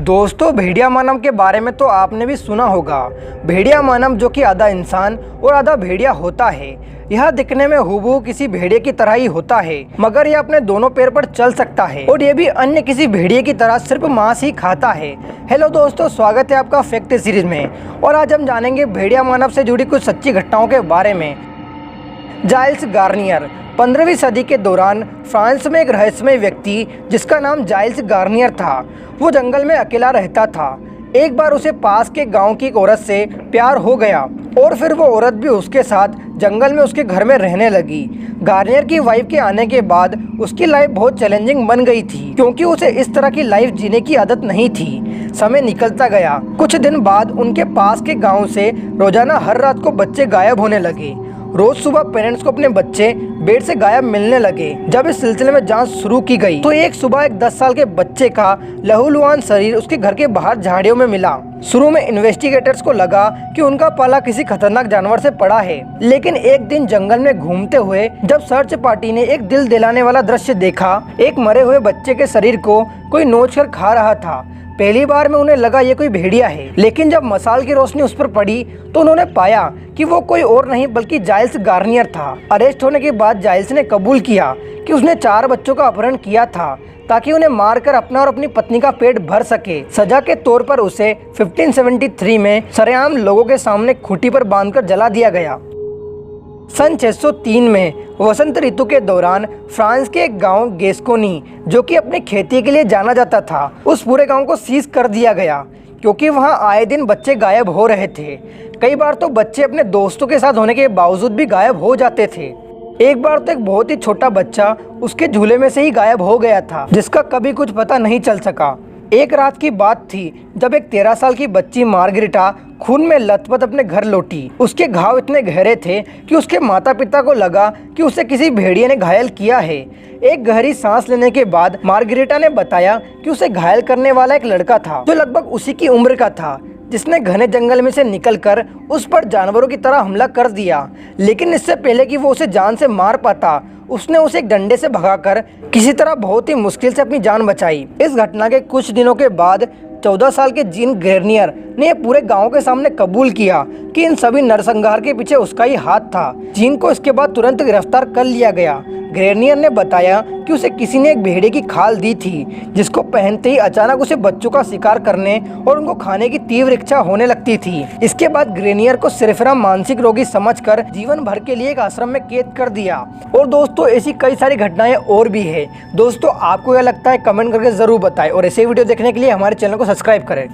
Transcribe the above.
दोस्तों, भेड़िया मानव के बारे में तो आपने भी सुना होगा। भेड़िया मानव जो कि आधा इंसान और आधा भेड़िया होता है। यह दिखने में हूबहू किसी भेड़िए की तरह ही होता है, मगर यह अपने दोनों पैर पर चल सकता है और ये भी अन्य किसी भेड़िए की तरह सिर्फ मांस ही खाता है। हेलो दोस्तों, स्वागत है आपका फैक्ट सीरीज में। और आज हम जानेंगे भेड़िया मानव से जुड़ी कुछ सच्ची घटनाओं के बारे में। Giles Garnier. 15वीं सदी के दौरान फ्रांस में एक रहस्यमय व्यक्ति जिसका नाम जाइल्स गार्नियर था, वो जंगल में अकेला रहता था। एक बार उसे पास के गांव की एक औरत से प्यार हो गया और फिर वो औरत भी उसके साथ जंगल में उसके घर में रहने लगी। गार्नियर की वाइफ के आने के बाद उसकी लाइफ बहुत चैलेंजिंग बन गई थी, क्योंकि उसे इस तरह की लाइफ जीने की आदत नहीं थी। समय निकलता गया। कुछ दिन बाद उनके पास के गाँव से रोजाना हर रात को बच्चे गायब होने लगे। रोज सुबह पेरेंट्स को अपने बच्चे बेड से गायब मिलने लगे। जब इस सिलसिले में जांच शुरू की गई तो एक सुबह एक 10 साल के बच्चे का लहूलुहान शरीर उसके घर के बाहर झाड़ियों में मिला। शुरू में इन्वेस्टिगेटर्स को लगा कि उनका पाला किसी खतरनाक जानवर से पड़ा है, लेकिन एक दिन जंगल में घूमते हुए जब सर्च पार्टी ने एक दिल दिलाने वाला दृश्य देखा, एक मरे हुए बच्चे के शरीर को कोई नोचकर खा रहा था। पहली बार में उन्हें लगा ये कोई भेड़िया है, लेकिन जब मसाल की रोशनी उस पर पड़ी तो उन्होंने पाया कि वो कोई और नहीं बल्कि जाइल्स गार्नियर था। अरेस्ट होने के बाद जाइल्स ने कबूल किया कि उसने 4 बच्चों का अपहरण किया था ताकि उन्हें मारकर अपना और अपनी पत्नी का पेट भर सके। सजा के तौर पर उसे 1573 में सरेआम लोगों के सामने खूंटी पर बांधकर जला दिया गया। सन 603 में वसंत ऋतु के दौरान फ्रांस के एक गांव गेस्कोनी, जो कि अपनी खेती के लिए जाना जाता था, उस पूरे गांव को सीज कर दिया गया, क्योंकि वहां आए दिन बच्चे गायब हो रहे थे। कई बार तो बच्चे अपने दोस्तों के साथ होने के बावजूद भी गायब हो जाते थे। एक बार तो एक बहुत ही छोटा बच्चा उसके झूले में से ही गायब हो गया था, जिसका कभी कुछ पता नहीं चल सका। एक रात की बात थी जब एक 13 साल की बच्ची मार्गरिटा खून में लथपथ अपने घर लौटी। उसके घाव इतने गहरे थे कि उसके माता पिता को लगा कि उसे किसी भेड़िए ने घायल किया है। एक गहरी सांस लेने के बाद मार्गरिटा ने बताया कि उसे घायल करने वाला एक लड़का था जो लगभग उसी की उम्र का था, जिसने घने जंगल में से निकलकर उस पर जानवरों की तरह हमला कर दिया। लेकिन इससे पहले कि वो उसे जान से मार पाता, उसने उसे एक डंडे से भगाकर किसी तरह बहुत ही मुश्किल से अपनी जान बचाई। इस घटना के कुछ दिनों के बाद 14 साल के जीन गार्नियर ने पूरे गांव के सामने कबूल किया कि इन सभी नरसंहार के पीछे उसका ही हाथ था। जीन को इसके बाद तुरंत गिरफ्तार कर लिया गया। गार्नियर ने बताया कि उसे किसी ने एक भेड़िए की खाल दी थी, जिसको पहनते ही अचानक उसे बच्चों का शिकार करने और उनको खाने की तीव्र इच्छा होने लगती थी। इसके बाद गार्नियर को सिर्फ मानसिक रोगी समझकर जीवन भर के लिए एक आश्रम में कैद कर दिया। और दोस्तों, ऐसी कई सारी घटनाएं और भी है। दोस्तों, आपको क्या लगता है कमेंट करके जरूर बताएं और ऐसे वीडियो देखने के लिए हमारे चैनल को सब्सक्राइब करें।